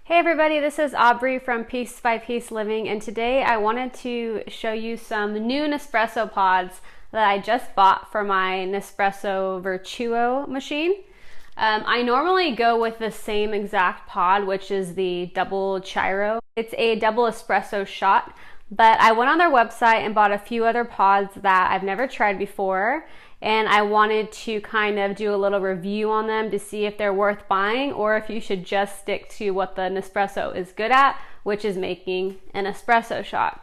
Hey everybody, this is Aubrey from Piece by Piece Living, and today I wanted to show you some new Nespresso pods that I just bought for my Nespresso Vertuo machine. I normally go with the same exact pod, which is the double Chiaro. It's a double espresso shot, but I went on their website and bought a few other pods that I've never tried before, and I wanted to kind of do a little review on them to see if they're worth buying or if you should just stick to what the Nespresso is good at, which is making an espresso shot.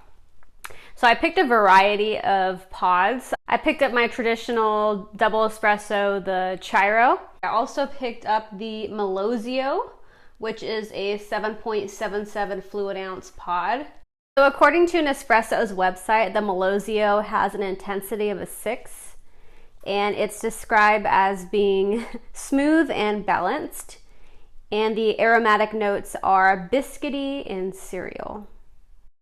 So I picked a variety of pods. I picked up my traditional double espresso, the Chiaro. I also picked up the Melozio, which is a 7.77 fluid ounce pod. So according to Nespresso's website, the Melozio has an intensity of a 6. And it's described as being smooth and balanced. And the aromatic notes are biscuity and cereal.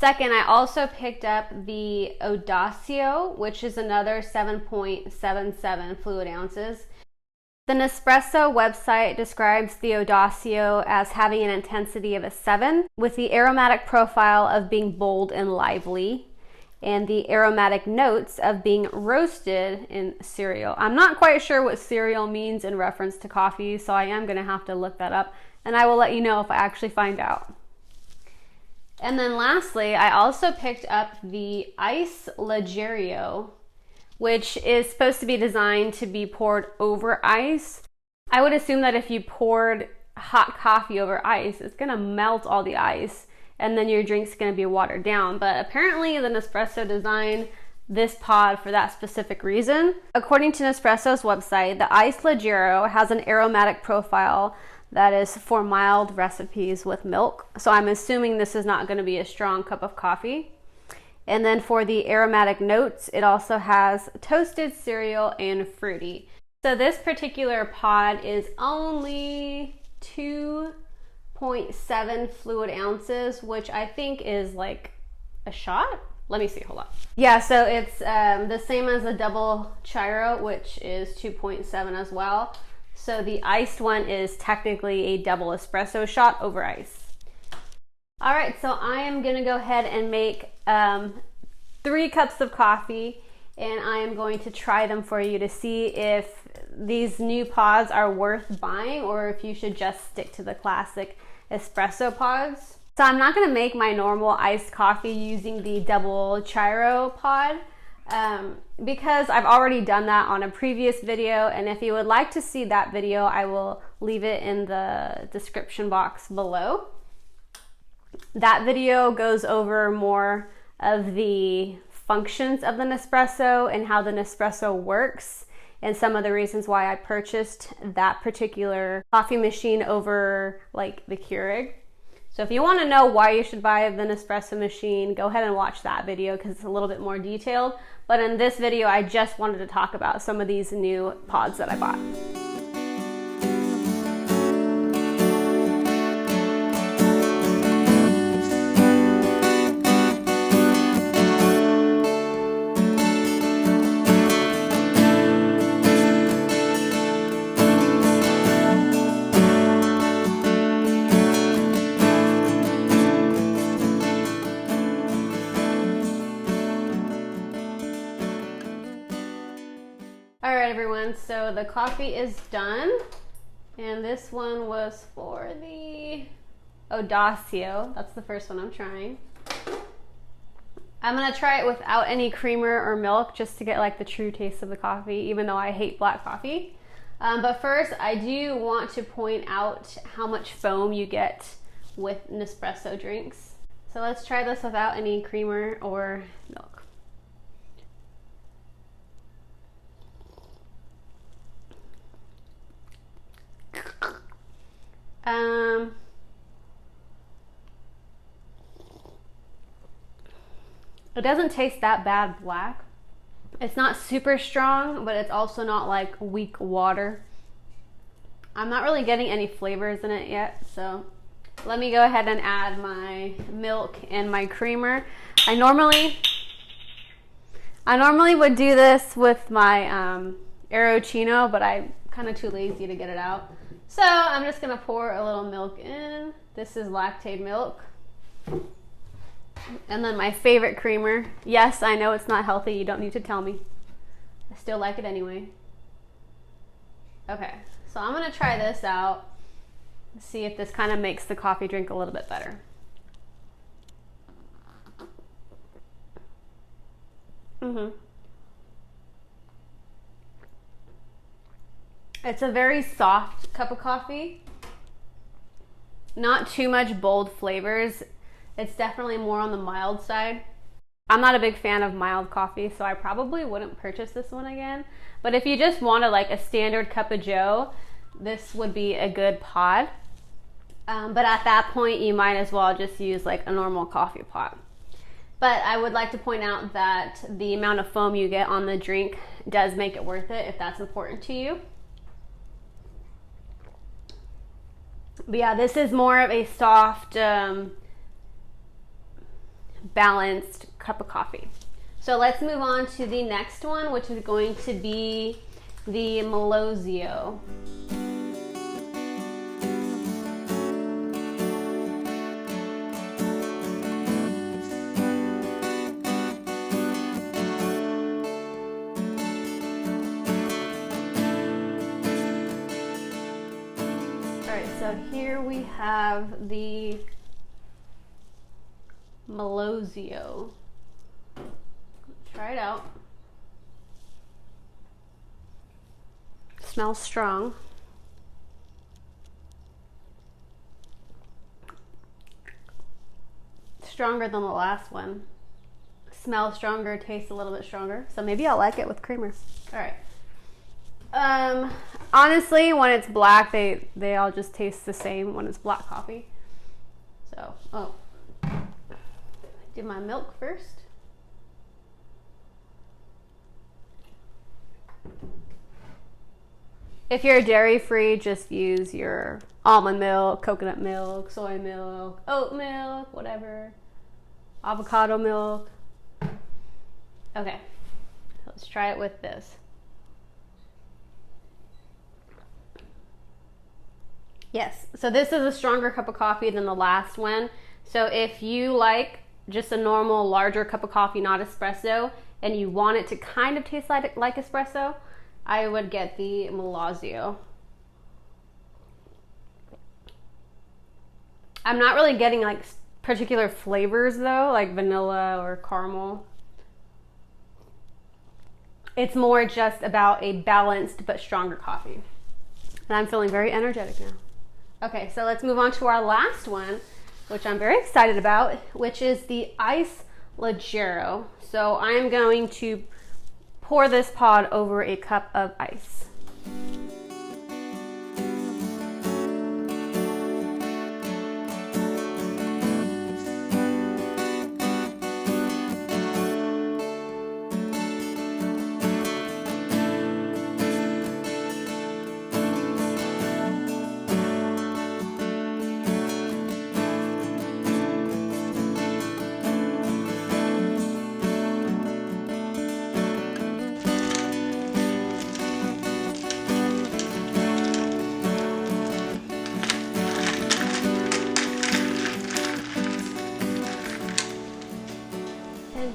Second, I also picked up the Odacio, which is another 7.77 fluid ounces. The Nespresso website describes the Odacio as having an intensity of a 7, with the aromatic profile of being bold and lively, and the aromatic notes of being roasted in cereal. I'm not quite sure what cereal means in reference to coffee, so I am going to have to look that up, and I will let you know if I actually find out. And then lastly, I also picked up the Ice Leggero, which is supposed to be designed to be poured over ice. I would assume that if you poured hot coffee over ice, it's going to melt all the ice, and then your drink's gonna be watered down. But apparently the Nespresso designed this pod for that specific reason. According to Nespresso's website, the Ice Leggero has an aromatic profile that is for mild recipes with milk. So I'm assuming this is not gonna be a strong cup of coffee. And then for the aromatic notes, it also has toasted cereal and fruity. So this particular pod is only 2.7 fluid ounces, which I think is like a shot. Let me see, hold on. Yeah, so it's the same as a double Chiaro, which is 2.7 as well. So the iced one is technically a double espresso shot over ice. All right, so I am gonna go ahead and make 3 cups of coffee, and I am going to try them for you to see if these new pods are worth buying or if you should just stick to the classic espresso pods. So I'm not going to make my normal iced coffee using the double Chiaro pod because I've already done that on a previous video, and if you would like to see that video, I will leave it in the description box below. That video goes over more of the functions of the Nespresso and how the Nespresso works, and some of the reasons why I purchased that particular coffee machine over like the Keurig. So if you want to know why you should buy the Nespresso machine, go ahead and watch that video because it's a little bit more detailed. But in this video, I just wanted to talk about some of these new pods that I bought. All right, everyone, so the coffee is done, and this one was for the Odacio. That's the first one I'm trying. I'm gonna try it without any creamer or milk just to get like the true taste of the coffee, even though I hate black coffee. But first, I do want to point out how much foam you get with Nespresso drinks. So let's try this without any creamer or milk. It doesn't taste that bad black. It's not super strong, but it's also not like weak water. I'm not really getting any flavors in it yet, so let me go ahead and add my milk and my creamer. I normally would do this with my Aerochino, but I'm kind of too lazy to get it out. So I'm just gonna pour a little milk in. This is lactate milk. And then my favorite creamer. Yes, I know it's not healthy, you don't need to tell me. I still like it anyway. Okay, so I'm gonna try this out. See if this kind of makes the coffee drink a little bit better. It's a very soft cup of coffee. Not too much bold flavors. It's definitely more on the mild side. I'm not a big fan of mild coffee, so I probably wouldn't purchase this one again. But if you just wanted like a standard cup of joe, this would be a good pod. But at that point, you might as well just use like a normal coffee pot. But I would like to point out that the amount of foam you get on the drink does make it worth it if that's important to you. But yeah, this is more of a soft, balanced cup of coffee. So let's move on to the next one, which is going to be the Melozio. So here we have the Melozio. Let's try it out. Smells strong. Stronger than the last one. Smells stronger, tastes a little bit stronger. So maybe I'll like it with creamer. All right. Honestly, when it's black, they all just taste the same when it's black coffee. So, do my milk first. If you're dairy free, just use your almond milk, coconut milk, soy milk, oat milk, whatever, avocado milk. Okay, let's try it with this. Yes, so this is a stronger cup of coffee than the last one. So if you like just a normal larger cup of coffee, not espresso, and you want it to kind of taste like espresso, I would get the Melozio. I'm not really getting like particular flavors though, like vanilla or caramel. It's more just about a balanced but stronger coffee. And I'm feeling very energetic now. Okay, so let's move on to our last one, which I'm very excited about, which is the Ice Leggero. So I'm going to pour this pod over a cup of ice.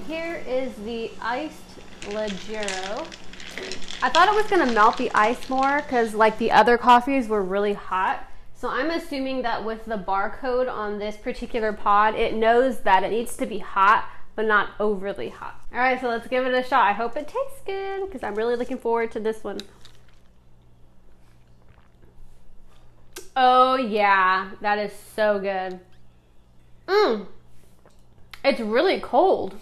Here is the Ice Leggero. I thought it was going to melt the ice more because like the other coffees were really hot. So I'm assuming that with the barcode on this particular pod, it knows that it needs to be hot, but not overly hot. All right, so let's give it a shot. I hope it tastes good because I'm really looking forward to this one. Oh yeah, that is so good. It's really cold.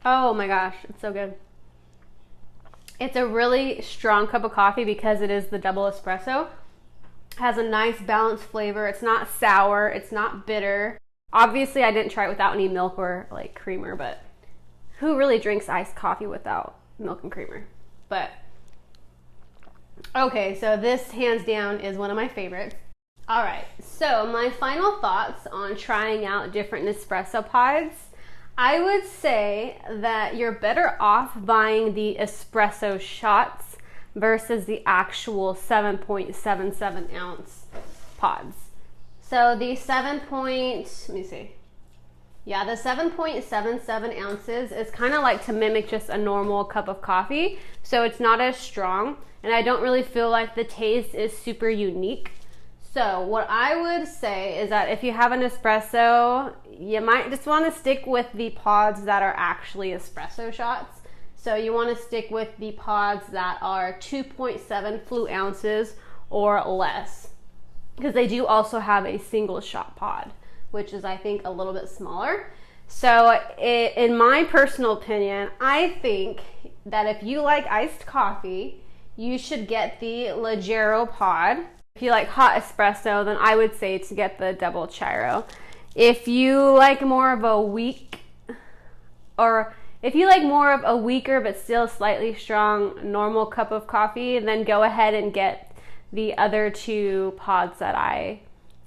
Oh my gosh, it's so good. It's a really strong cup of coffee because it is the double espresso. It has a nice balanced flavor. It's not sour, it's not bitter. Obviously, I didn't try it without any milk or like creamer, but who really drinks iced coffee without milk and creamer? But okay, so this hands down is one of my favorites. All right, so my final thoughts on trying out different Nespresso pods. I would say that you're better off buying the espresso shots versus the actual 7.77 ounce pods. So the the 7.77 ounces is kind of like to mimic just a normal cup of coffee. So it's not as strong, and I don't really feel like the taste is super unique. So what I would say is that if you have an espresso, you might just want to stick with the pods that are actually espresso shots. So you want to stick with the pods that are 2.7 fluid ounces or less, because they do also have a single shot pod, which is, I think, a little bit smaller. So in my personal opinion, I think that if you like iced coffee, you should get the Leggero pod. If you like hot espresso, then I would say to get the double Chiaro. If you like more of a weaker but still slightly strong normal cup of coffee, then go ahead and get the other two pods that I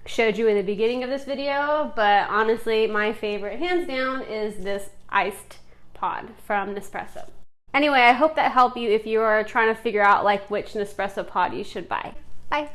showed you in the beginning of this video. But honestly, my favorite, hands down, is this iced pod from Nespresso. Anyway, I hope that helped you if you are trying to figure out like which Nespresso pod you should buy. Bye.